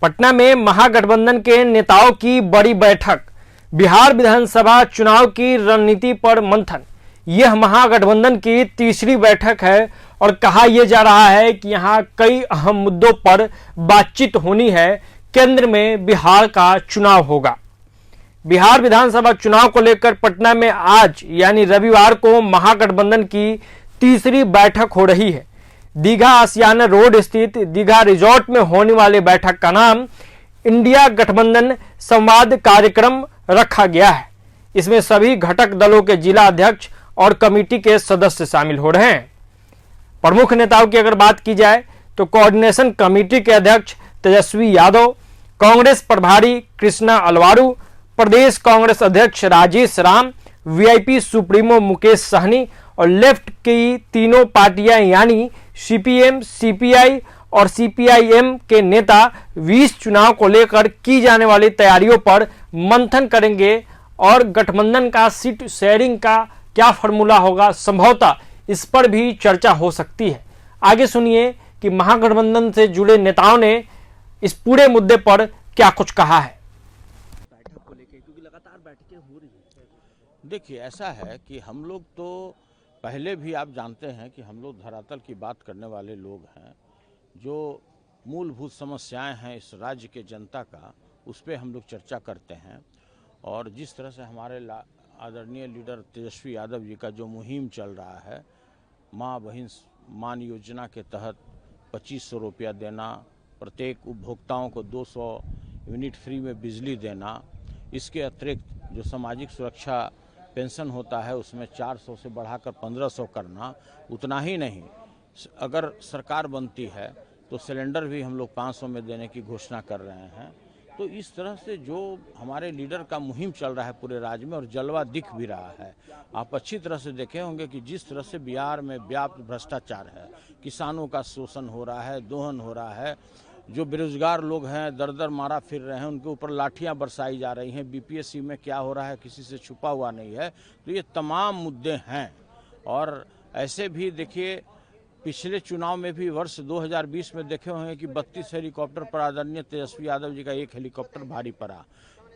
पटना में महागठबंधन के नेताओं की बड़ी बैठक। बिहार विधानसभा चुनाव की रणनीति पर मंथन। यह महागठबंधन की तीसरी बैठक है और कहा यह जा रहा है कि यहां कई अहम मुद्दों पर बातचीत होनी है। केंद्र में बिहार का चुनाव होगा। बिहार विधानसभा चुनाव को लेकर पटना में आज यानी रविवार को महागठबंधन की तीसरी बैठक हो रही है। दीघा आसियाना रोड स्थित दीघा रिजॉर्ट में होने वाली बैठक का नाम इंडिया गठबंधन संवाद कार्यक्रम रखा गया है। इसमें सभी घटक दलों के जिला अध्यक्ष और कमेटी के सदस्य शामिल हो रहे हैं। प्रमुख नेताओं की अगर बात की जाए तो कोऑर्डिनेशन कमेटी के अध्यक्ष तेजस्वी यादव, कांग्रेस प्रभारी कृष्णा अलवारू, प्रदेश कांग्रेस अध्यक्ष राजेश राम, वीआईपी सुप्रीमो मुकेश सहनी और लेफ्ट की तीनों पार्टियां यानी सीपीएम, सीपीआई और सीपीआईएम के नेता 20 चुनाव को लेकर की जाने वाली तैयारियों पर मंथन करेंगे और गठबंधन का सीट शेयरिंग का क्या फॉर्मूला होगा, संभवतः इस पर भी चर्चा हो सकती है। आगे सुनिए कि महागठबंधन से जुड़े नेताओं ने इस पूरे मुद्दे पर क्या कुछ कहा है। बैठक को लेकर क्योंकि लगातार बैठकें हो रही हैं। देखिए, ऐसा है कि हम लोग तो पहले भी आप जानते हैं कि हम लोग धरातल की बात करने वाले लोग हैं। जो मूलभूत समस्याएं हैं इस राज्य के जनता का, उस पर हम लोग चर्चा करते हैं। और जिस तरह से हमारे आदरणीय लीडर तेजस्वी यादव जी का जो मुहिम चल रहा है, माँ बहिन मान योजना के तहत 2500 रुपया देना, प्रत्येक उपभोक्ताओं को 200 यूनिट फ्री में बिजली देना, इसके अतिरिक्त जो सामाजिक सुरक्षा पेंशन होता है उसमें 400 से बढ़ाकर 1500 करना, उतना ही नहीं, अगर सरकार बनती है तो सिलेंडर भी हम लोग 500 में देने की घोषणा कर रहे हैं। तो इस तरह से जो हमारे लीडर का मुहिम चल रहा है पूरे राज्य में, और जलवा दिख भी रहा है। आप अच्छी तरह से देखे होंगे कि जिस तरह से बिहार में व्याप्त भ्रष्टाचार है, किसानों का शोषण हो रहा है, दोहन हो रहा है, जो बेरोजगार लोग हैं दर दर मारा फिर रहे हैं, उनके ऊपर लाठियां बरसाई जा रही हैं, बीपीएससी में क्या हो रहा है किसी से छुपा हुआ नहीं है। तो ये तमाम मुद्दे हैं। और ऐसे भी देखिए, पिछले चुनाव में भी वर्ष 2020 में देखे होंगे कि 32 हेलीकॉप्टर पर आदरणीय तेजस्वी यादव जी का एक हेलीकॉप्टर भारी पड़ा।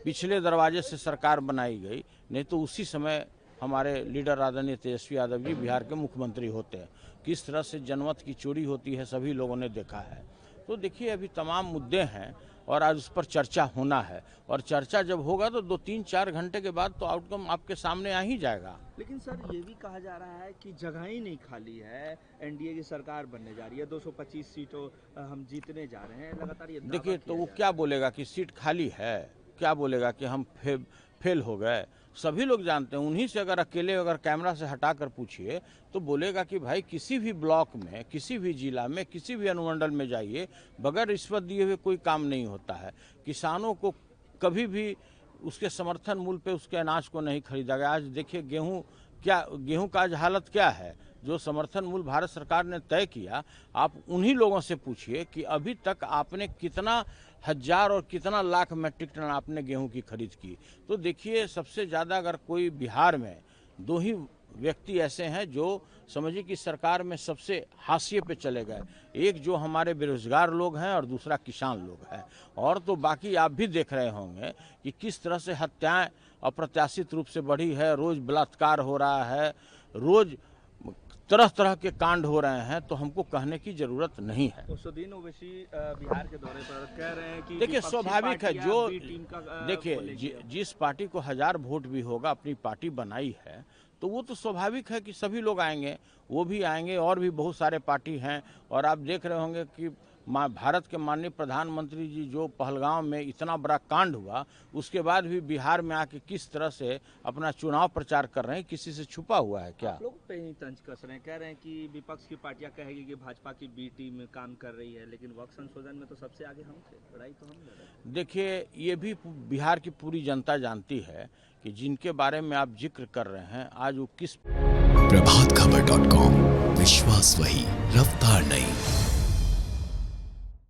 पिछले दरवाजे से सरकार बनाई गई, नहीं तो उसी समय हमारे लीडर आदरणीय तेजस्वी यादव जी बिहार के मुख्यमंत्री होते हैं। किस तरह से जनमत की चोरी होती है सभी लोगों ने देखा है। तो देखिए, अभी तमाम मुद्दे हैं और आज उस पर चर्चा होना है। और चर्चा जब होगा तो 2-3-4 घंटे के बाद तो आउटकम आपके सामने आ ही जाएगा। लेकिन सर, ये भी कहा जा रहा है कि जगह ही नहीं खाली है। एनडीए की सरकार बनने जा रही है, 225 सीटों हम जीतने जा रहे हैं लगातार। ये देखिए, तो वो क्या बोलेगा कि सीट खाली है, क्या बोलेगा कि हम फेल हो गए। सभी लोग जानते हैं, उन्हीं से अगर अकेले अगर कैमरा से हटाकर पूछिए तो बोलेगा कि भाई किसी भी ब्लॉक में, किसी भी जिला में, किसी भी अनुमंडल में जाइए, बगैर रिश्वत दिए हुए कोई काम नहीं होता है। किसानों को कभी भी उसके समर्थन मूल्य पे उसके अनाज को नहीं खरीदा गया। आज देखिए गेहूं का आज हालत क्या है। जो समर्थन मूल्य भारत सरकार ने तय किया, आप उन्हीं लोगों से पूछिए कि अभी तक आपने कितना हजार और कितना लाख मैट्रिक टन आपने गेहूं की खरीद की। तो देखिए, सबसे ज़्यादा अगर कोई बिहार में 2 ही व्यक्ति ऐसे हैं जो समझिए कि सरकार में सबसे हाशिए पे चले गए, एक जो हमारे बेरोजगार लोग हैं और दूसरा किसान लोग हैं। और तो बाकी आप भी देख रहे होंगे कि किस तरह से हत्याएं अप्रत्याशित रूप से बढ़ी है, रोज बलात्कार हो रहा है, रोज तरह तरह के कांड हो रहे हैं। तो हमको कहने की जरूरत नहीं है। उसुद्दीन ओवैसी बिहार के दौरे पर कह रहे हैं कि देखिए, स्वाभाविक है, जो देखिए का जिस पार्टी को 1000 वोट भी होगा, अपनी पार्टी बनाई है, तो वो तो स्वाभाविक है कि सभी लोग आएंगे, वो भी आएंगे। और भी बहुत सारे पार्टी हैं। और आप देख रहे होंगे कि भारत के माननीय प्रधानमंत्री जी जो पहलगांव में इतना बड़ा कांड हुआ, उसके बाद भी बिहार में आके किस तरह से अपना चुनाव प्रचार कर रहे हैं, किसी से छुपा हुआ है क्या? लोग पे ही तंज कस रहे हैं, कह रहे हैं कि विपक्ष की पार्टियां कहेगी कि भाजपा की बी टीम काम कर रही है, लेकिन वक्त संशोधन में तो सबसे आगे हम थे, लड़ाई तो हम लड़ रहे हैं। देखिए, ये भी बिहार की पूरी जनता जानती है कि जिनके बारे में आप जिक्र कर रहे हैं, आज वो किस प्रभातखबर.com, विश्वास वही, रफ्तार नहीं।